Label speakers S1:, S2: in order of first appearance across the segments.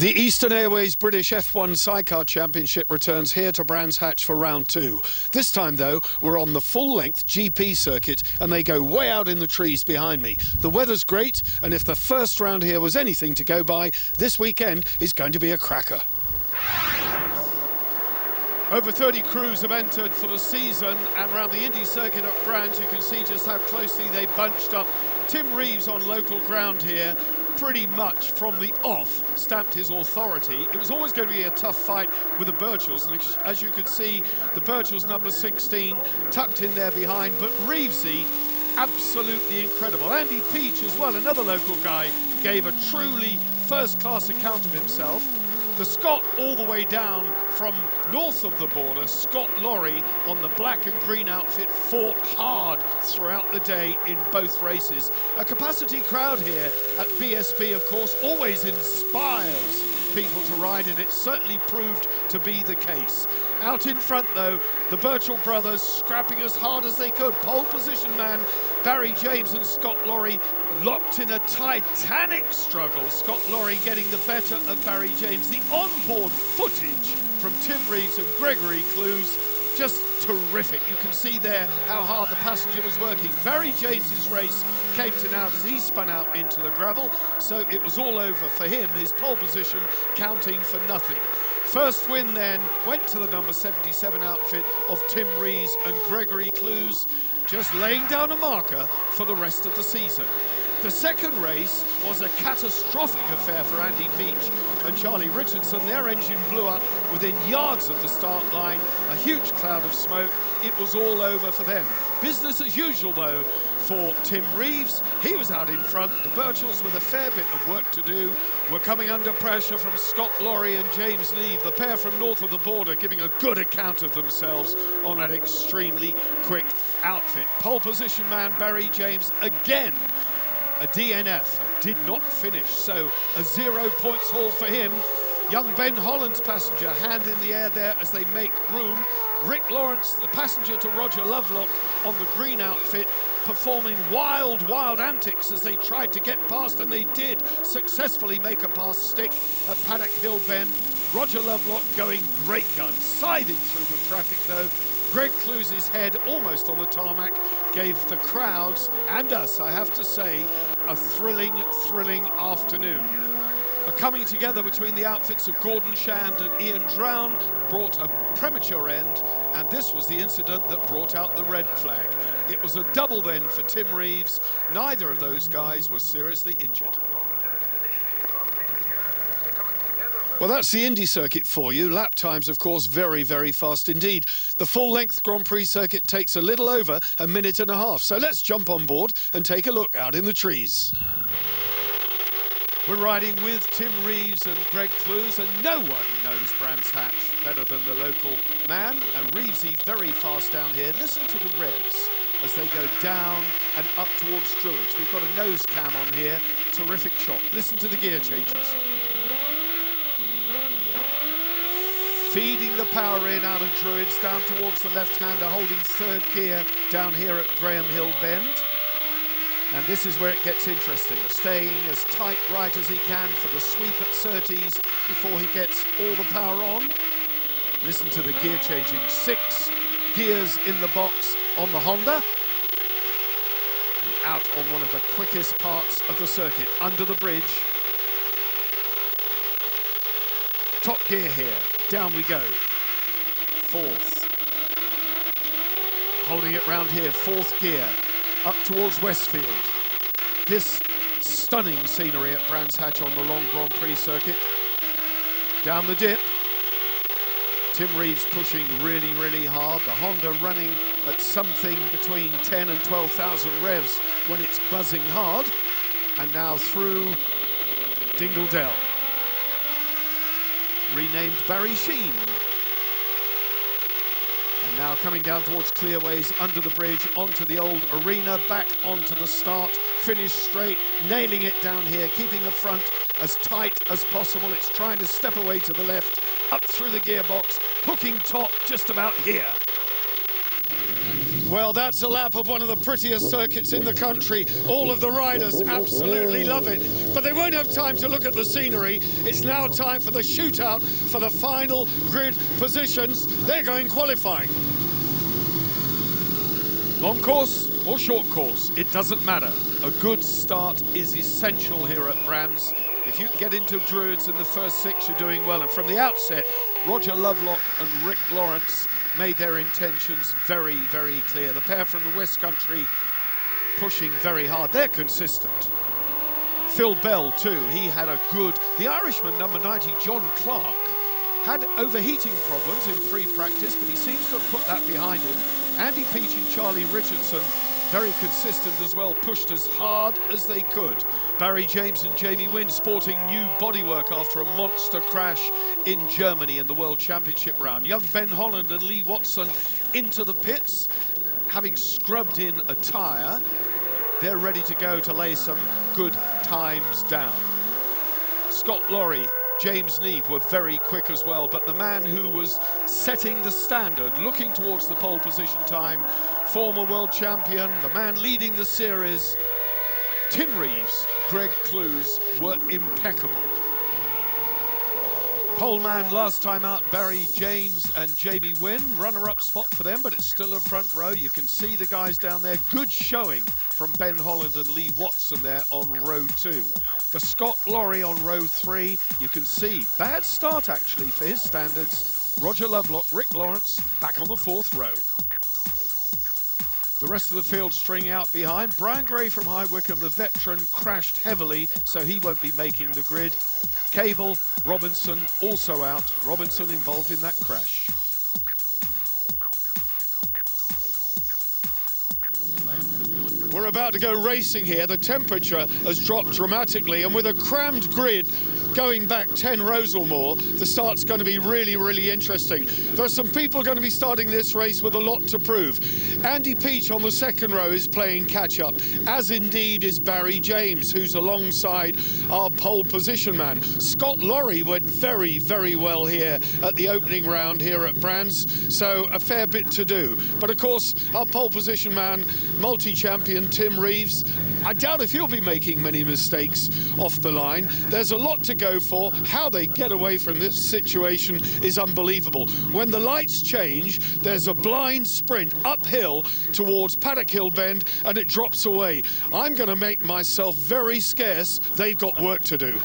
S1: The Eastern Airways British F1 Sidecar Championship returns here to Brands Hatch for round 2. This time, though, we're on the full-length GP circuit, and they go way out in the trees behind me. The weather's great, and if the first round here was anything to go by, this weekend is going to be a cracker. Over 30 crews have entered for the season, and around the Indy circuit at Brands, you can see just how closely they bunched up. Tim Reeves on local ground here, pretty much from the off stamped his authority. It was always going to be a tough fight with the Birchells, and as you could see, the Birchells number 16 tucked in there behind, but Reevesy absolutely incredible. Andy Peach as well, another local guy, gave a truly first-class account of himself. The Scot all the way down from north of the border, Scott Lorry on the black and green outfit, fought hard throughout the day in both races. A capacity crowd here at BSB, of course, always inspires people to ride, and it certainly proved to be the case. Out in front, though, the Birchall brothers scrapping as hard as they could. Pole position man Barry James and Scott Lorry locked in a titanic struggle. Scott Lorry getting the better of Barry James. The onboard footage from Tim Reeves and Gregory Clues, just terrific. You can see there how hard the passenger was working. Barry James's race came to an end as he spun out into the gravel, so it was all over for him, his pole position counting for nothing. First win then went to the number 77 outfit of Tim Reeves and Gregory Clues, just laying down a marker for the rest of the season. The second race was a catastrophic affair for Andy Peach and Charlie Richardson. Their engine blew up within yards of the start line, a huge cloud of smoke. It was all over for them. Business as usual, though, for Tim Reeves. He was out in front. The Birchells, with a fair bit of work to do, were coming under pressure from Scott Lorry and James Leave, the pair from north of the border, giving a good account of themselves on that extremely quick outfit. Pole position man Barry James again, a DNF, did not finish, so a 0 points haul for him. Young Ben Holland's passenger, hand in the air there as they make room. Rick Lawrence, the passenger to Roger Lovelock on the green outfit, performing wild antics as they tried to get past, and they did successfully make a pass stick at Paddock Hill Bend. Roger Lovelock going great guns, scything through the traffic though. Greg Clues' head almost on the tarmac gave the crowds, and us, I have to say, a thrilling afternoon. A coming together between the outfits of Gordon Shand and Ian Drown brought a premature end, and this was the incident that brought out the red flag. It was a double then for Tim Reeves. Neither of those guys was seriously injured. Well, that's the Indy circuit for you. Lap times, of course, very fast indeed. The full-length Grand Prix circuit takes a little over a minute and a half. So let's jump on board and take a look out in the trees. We're riding with Tim Reeves and Greg Clues, and no one knows Brands Hatch better than the local man. And Reevesy very fast down here. Listen to the revs as they go down and up towards Druids. We've got a nose cam on here. Terrific shot. Listen to the gear changes. Feeding the power in out of Druids down towards the left-hander, holding third gear down here at Graham Hill Bend. And this is where it gets interesting, staying as tight right as he can for the sweep at Surtees before he gets all the power on. Listen to the gear changing. 6 gears in the box on the Honda. And out on one of the quickest parts of the circuit, under the bridge. Top gear here. Down we go. 4th. Holding it round here, 4th gear. Up towards Westfield. This stunning scenery at Brands Hatch on the long Grand Prix circuit. Down the dip. Tim Reeves pushing really hard. The Honda running at something between 10 and 12,000 revs when it's buzzing hard. And now through Dingle Dell. Renamed Barry Sheen. And now coming down towards Clearways, under the bridge, onto the old arena, back onto the start, finish straight, nailing it down here, keeping the front as tight as possible. It's trying to step away to the left, up through the gearbox, hooking top just about here. Well, that's a lap of one of the prettiest circuits in the country. All of the riders absolutely love it. But they won't have time to look at the scenery. It's now time for the shootout for the final grid positions. They're going qualifying. Long course or short course, it doesn't matter. A good start is essential here at Brands. If you can get into Druids in the first 6, you're doing well. And from the outset, Roger Lovelock and Rick Lawrence made their intentions very, very clear. The pair from the West Country pushing very hard. They're consistent. Phil Bell, too, he had a good... The Irishman, number 90, John Clark, had overheating problems in free practice, but he seems to have put that behind him. Andy Peach and Charlie Richardson, very consistent as well, pushed as hard as they could. Barry James and Jamie Wynn sporting new bodywork after a monster crash in Germany in the World Championship round. Young Ben Holland and Lee Watson into the pits, having scrubbed in a tyre. They're ready to go to lay some good times down. Scott Lorry, James Neve were very quick as well, but the man who was setting the standard, looking towards the pole position time, former world champion, the man leading the series, Tim Reeves, Greg Clues were impeccable. Pole man last time out, Barry James and Jamie Wynn, runner-up spot for them, but it's still a front row. You can see the guys down there. Good showing from Ben Holland and Lee Watson there on row 2. The Scott Lorry on row 3, you can see, bad start actually for his standards. Roger Lovelock, Rick Lawrence, back on the 4th row. The rest of the field string out behind. Brian Gray from High Wycombe, the veteran, crashed heavily, so he won't be making the grid. Cable, Robinson also out. Robinson involved in that crash. We're about to go racing here. The temperature has dropped dramatically, and with a crammed grid going back 10 rows or more, the start's going to be really, really interesting. There are some people going to be starting this race with a lot to prove. Andy Peach on the 2nd row is playing catch-up, as indeed is Barry James, who's alongside our pole position man. Scott Lorry went very, very well here at the opening round here at Brands, so a fair bit to do. But of course, our pole position man, multi-champion Tim Reeves, I doubt if he'll be making many mistakes off the line. There's a lot to go for. How they get away from this situation is unbelievable. When the lights change, there's a blind sprint uphill towards Paddock Hill Bend, and it drops away. I'm going to make myself very scarce. They've got work to do.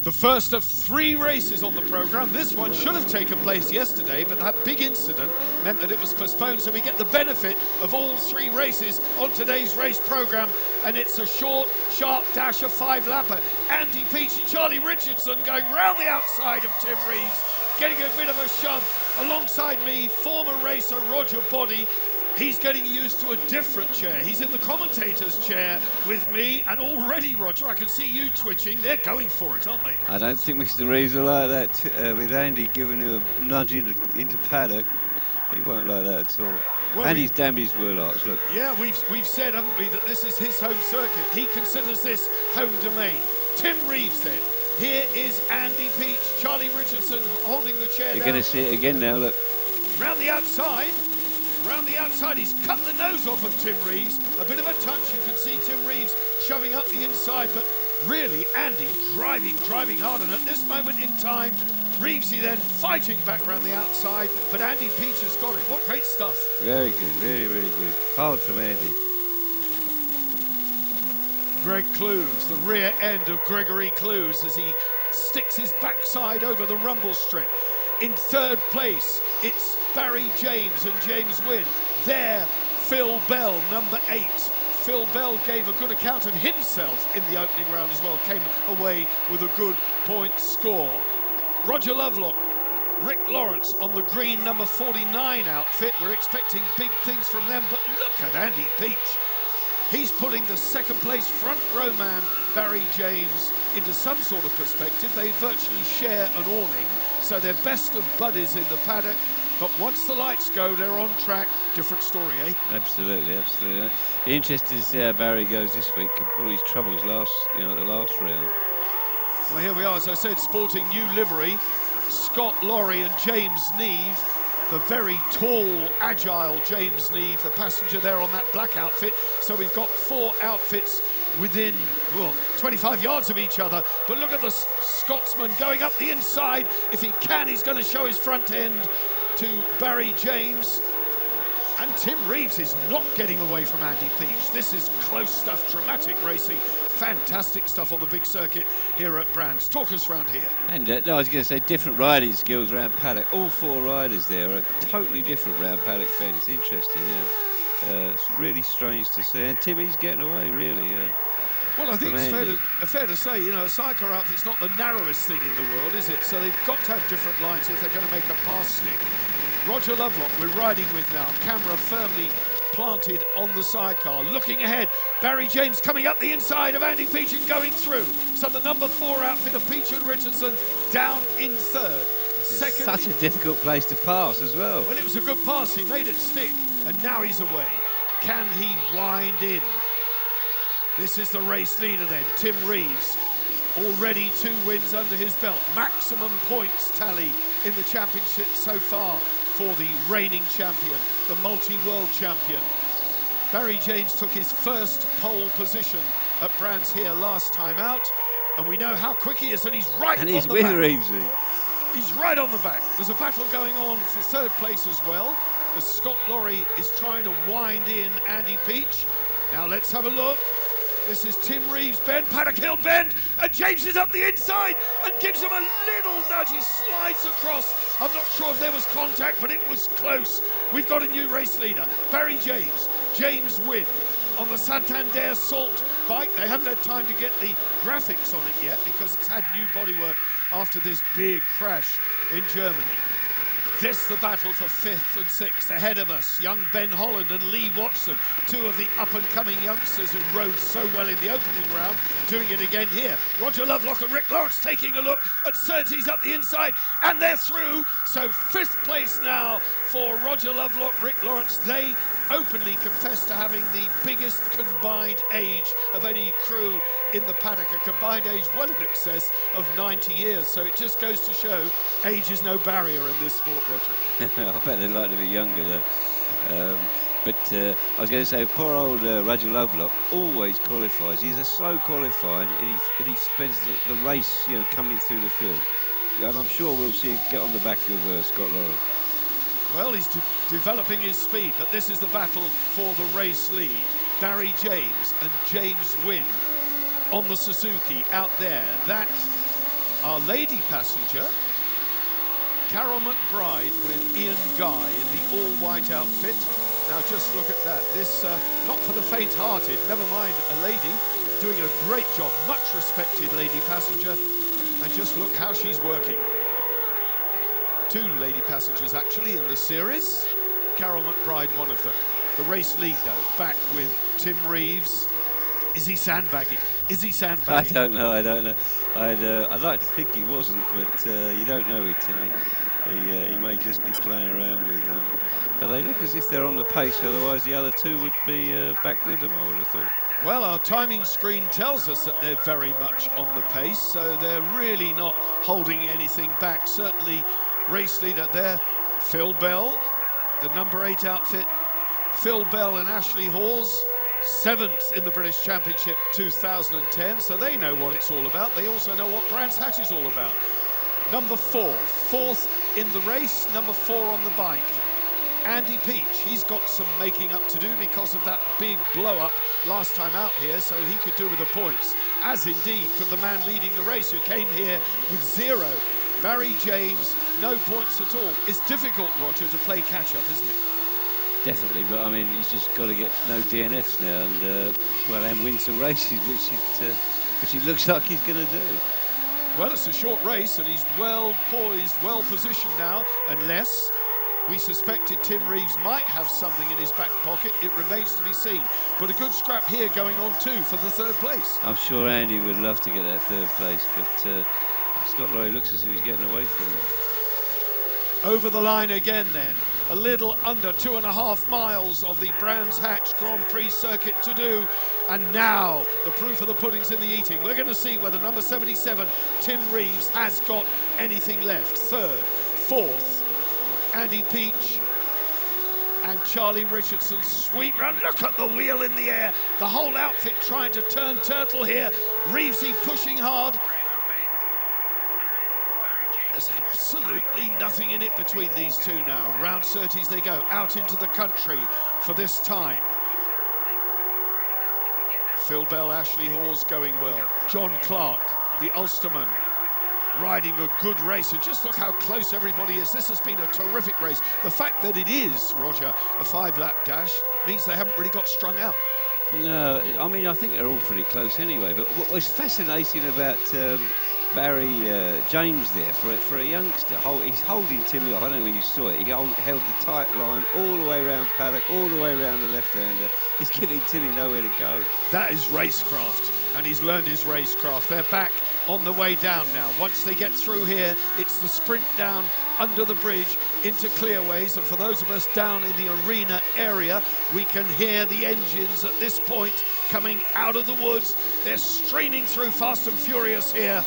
S1: The first of 3 races on the programme. This one should have taken place yesterday, but that big incident meant that it was postponed, so we get the benefit of all 3 races on today's race programme, and it's a short, sharp dash of 5-lapper. Andy Peach and Charlie Richardson going round the outside of Tim Reeves, getting a bit of a shove alongside me, former racer Roger Body. He's getting used to a different chair. He's in the commentator's chair with me, and already, Roger, I can see you twitching. They're going for it, aren't they?
S2: I don't think Mr. Reeves will like that. With Andy giving him a nudge into paddock, he won't like that at all. Well, and he's damaged wheel arch, look.
S1: Yeah, we've said, haven't we, that this is his home circuit. He considers this home domain. Tim Reeves, then. Here is Andy Peach, Charlie Richardson holding the chair.
S2: You're going to see it again now, look.
S1: Round the outside. Round the outside, he's cut the nose off of Tim Reeves. A bit of a touch, you can see Tim Reeves shoving up the inside, but really, Andy driving hard. And at this moment in time, Reevesy then fighting back round the outside, but Andy Peach has got it. What great stuff.
S2: Very good, really, really good. Hard from Andy.
S1: Greg Clues, the rear end of Gregory Clues as he sticks his backside over the rumble strip. In 3rd place, it's Barry James and James Wynn. There, Phil Bell, number 8. Phil Bell gave a good account of himself in the opening round as well, came away with a good point score. Roger Lovelock, Rick Lawrence on the green number 49 outfit. We're expecting big things from them, but look at Andy Peach. He's putting the 2nd place front row man, Barry James, into some sort of perspective. They virtually share an awning, so they're best of buddies in the paddock. But once the lights go, they're on track. Different story, eh?
S2: Absolutely, absolutely. Be interested to see how Barry goes this week. All his troubles last, the last round.
S1: Well, here we are, as I said, sporting new livery. Scott Lorry and James Neve the very tall, agile James Neve, the passenger there on that black outfit. So we've got 4 outfits within 25 yards of each other. But look at the Scotsman going up the inside. If he can, he's going to show his front end to Barry James. And Tim Reeves is not getting away from Andy Peach. This is close stuff, dramatic racing. Fantastic stuff on the big circuit here at Brands. Talk us round here.
S2: And no, I was going to say different riding skills around paddock. All 4 riders there are totally different round paddock fence. Interesting, yeah. It's really strange to see. And Timmy's getting away, really.
S1: Well, I think it's fair to say, you know, a sidecar outfit's not the narrowest thing in the world, is it? So they've got to have different lines if they're going to make a pass sneak. Roger Lovelock we're riding with now. Camera firmly planted on the sidecar. Looking ahead, Barry James coming up the inside of Andy Peach and going through. So the number 4 outfit of Peach and Richardson down in 3rd.
S2: Second. Such a difficult place to pass as well.
S1: Well, it was a good pass. He made it stick, and now he's away. Can he wind in? This is the race leader then, Tim Reeves. Already 2 wins under his belt. Maximum points tally in the championship so far for the reigning champion, the multi-world champion. Barry James took his first pole position at Brands here last time out, and we know how quick he is, and he's right on the back. And he's with Reeves. He's right on the back. There's a battle going on for 3rd place as well, as Scott Laurie is trying to wind in Andy Peach. Now let's have a look. This is Tim Reeves' bend, Paddock Hill bend, and James is up the inside and gives him a little nudge. He slides across. I'm not sure if there was contact, but it was close. We've got a new race leader, Barry James. James win on the Santander Salt bike. They haven't had time to get the graphics on it yet because it's had new bodywork after this big crash in Germany. This the battle for 5th and 6th. Ahead of us, young Ben Holland and Lee Watson, 2 of the up-and-coming youngsters who rode so well in the opening round, doing it again here. Roger Lovelock and Rick Lawrence taking a look at Surtees up the inside, and they're through. So 5th place now for Roger Lovelock, Rick Lawrence. They openly confessed to having the biggest combined age of any crew in the paddock, a combined age well in excess of 90 years. So it just goes to show age is no barrier in this sport, Roger.
S2: I bet they'd like to be younger, though. But I was going to say, poor old Roger Lovelock always qualifies. He's a slow qualifying, and he spends the race, you know, coming through the field. And I'm sure we'll see him get on the back of Scott Laurie.
S1: Well, he's developing his speed, but this is the battle for the race lead. Barry James and James Wynn on the Suzuki out there. That, our lady passenger, Carol McBride with Ian Guy in the all-white outfit. Now just look at that. This, not for the faint-hearted, never mind a lady, doing a great job, much respected lady passenger. And just look how she's working. 2 lady passengers actually in the series. Carol McBride, one of them. The race lead though, back with Tim Reeves. Is he sandbagging? Is he sandbagging?
S2: I don't know. I'd like to think he wasn't, but you don't know with Timmy. He may just be playing around with them. But they look as if they're on the pace, otherwise the other 2 would be back with them, I would have thought.
S1: Well, our timing screen tells us that they're very much on the pace, so they're really not holding anything back. Certainly race leader there, Phil Bell, the number 8 outfit. Phil Bell and Ashley Hawes, 7th in the British Championship 2010, so they know what it's all about. They also know what Brands Hatch is all about. Number 4, 4th in the race, number 4 on the bike. Andy Peach, he's got some making up to do because of that big blow-up last time out here, so he could do with the points, as indeed could the man leading the race who came here with 0. Barry James, no points at all. It's difficult, Roger, to play catch-up, isn't it?
S2: Definitely, but I mean, he's just got to get no DNFs now and win some races, which it looks like he's going to do.
S1: Well, it's a short race, and he's well poised, well positioned now, unless we suspected Tim Reeves might have something in his back pocket. It remains to be seen. But a good scrap here going on too for the 3rd place.
S2: I'm sure Andy would love to get that 3rd place, but Scott Laurie looks as if he's getting away from it.
S1: Over the line again then. A little under 2.5 miles of the Brands Hatch Grand Prix circuit to do. And now the proof of the pudding's in the eating. We're going to see whether number 77, Tim Reeves, has got anything left. 3rd, 4th. Andy Peach and Charlie Richardson sweep round. Look at the wheel in the air. The whole outfit trying to turn turtle here. Reevesy pushing hard. There's absolutely nothing in it between these two now. Round 30s they go, out into the country for this time. Phil Bell, Ashley Hawes going well. John Clark, the Ulsterman, riding a good race, and just look how close everybody is. This has been a terrific race. The fact that it is, Roger, a 5-lap dash means they haven't really got strung out.
S2: No, I mean, I think they're all pretty close anyway, but what was fascinating about Barry James there, for a youngster, he's holding Timmy off. I don't know whether you saw it. He held the tight line all the way around paddock, all the way around the left-hander. He's giving Timmy nowhere to go. That is racecraft,
S1: And he's learned his racecraft. They're back on the way down now. Once they get through here, it's the sprint down under the bridge into Clearways. And for those of us down in the arena area, we can hear the engines at this point coming out of the woods. They're streaming through fast and furious here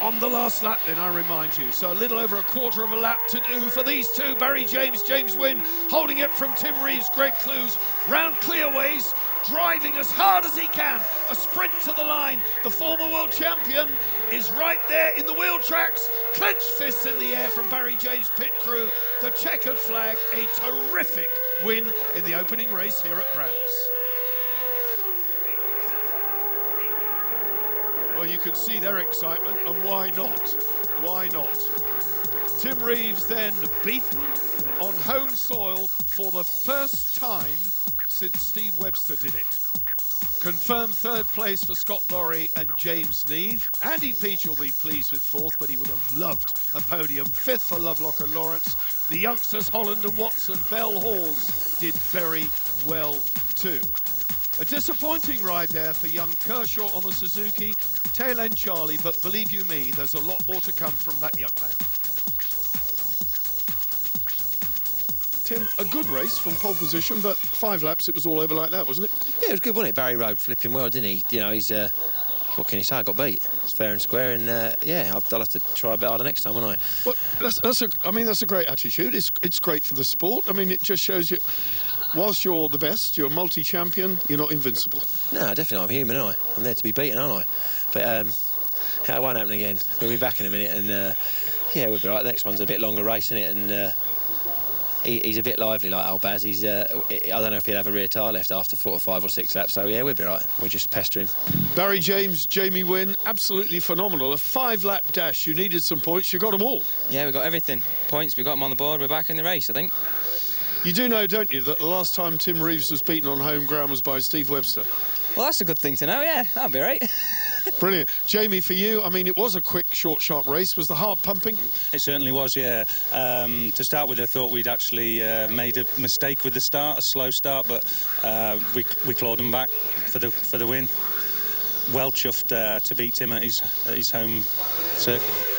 S1: on the last lap, then, I remind you. So a little over a quarter of a lap to do for these two. Barry James, James Wynne, holding it from Tim Reeves, Greg Clues, round Clearways, driving as hard as he can. A sprint to the line. The former world champion is right there in the wheel tracks. Clenched fists in the air from Barry James' pit crew. The checkered flag, a terrific win in the opening race here at Brands. Well, you can see their excitement, and why not? Why not? Tim Reeves then beaten on home soil for the first time since Steve Webster did it. Confirmed third place for Scott Lorry and James Neve. Andy Peach will be pleased with fourth, but he would have loved a podium. Fifth for Lovelock and Lawrence. The youngsters Holland and Watson, Bell Hawes did very well too. A disappointing ride there for young Kershaw on the Suzuki. Tail end Charlie, but believe you me, there's a lot more to come from that young man. Tim, a good race from pole position, but 5 laps, it was all over like that, wasn't it?
S3: Yeah, it was good, wasn't it? Barry rode flipping well, didn't he? You know, he's, what can you say? I got beat. It's fair and square, and yeah, I'll have to try a bit harder next time, won't I?
S1: Well, that's a great attitude. It's great for the sport. I mean, it just shows you, whilst you're the best, you're a multi-champion, you're not invincible.
S3: No, definitely, I'm human, aren't I? I'm there to be beaten, aren't I? But it won't happen again. We'll be back in a minute, and yeah, we'll be right. The next one's a bit longer race, isn't it? And he's a bit lively, like Albaz. He's I don't know if he'll have a rear tyre left after 4 or 5 or 6 laps, so yeah, we'll be right. We'll just pester him.
S1: Barry James, Jamie Wynne, absolutely phenomenal. A 5-lap dash. You needed some points, you got them all.
S4: Yeah, we got everything. Points, we got them on the board. We're back in the race, I think.
S1: You do know, don't you, that the last time Tim Reeves was beaten on home ground was by Steve Webster?
S4: Well, that's a good thing to know, yeah. That'll be right.
S1: Brilliant. Jamie, for you, I mean, it was a quick, short, sharp race. Was the heart pumping?
S5: It certainly was, yeah. To start with, I thought we'd actually made a mistake with the start, a slow start, but we clawed him back for the win. Well chuffed to beat him at his home circuit.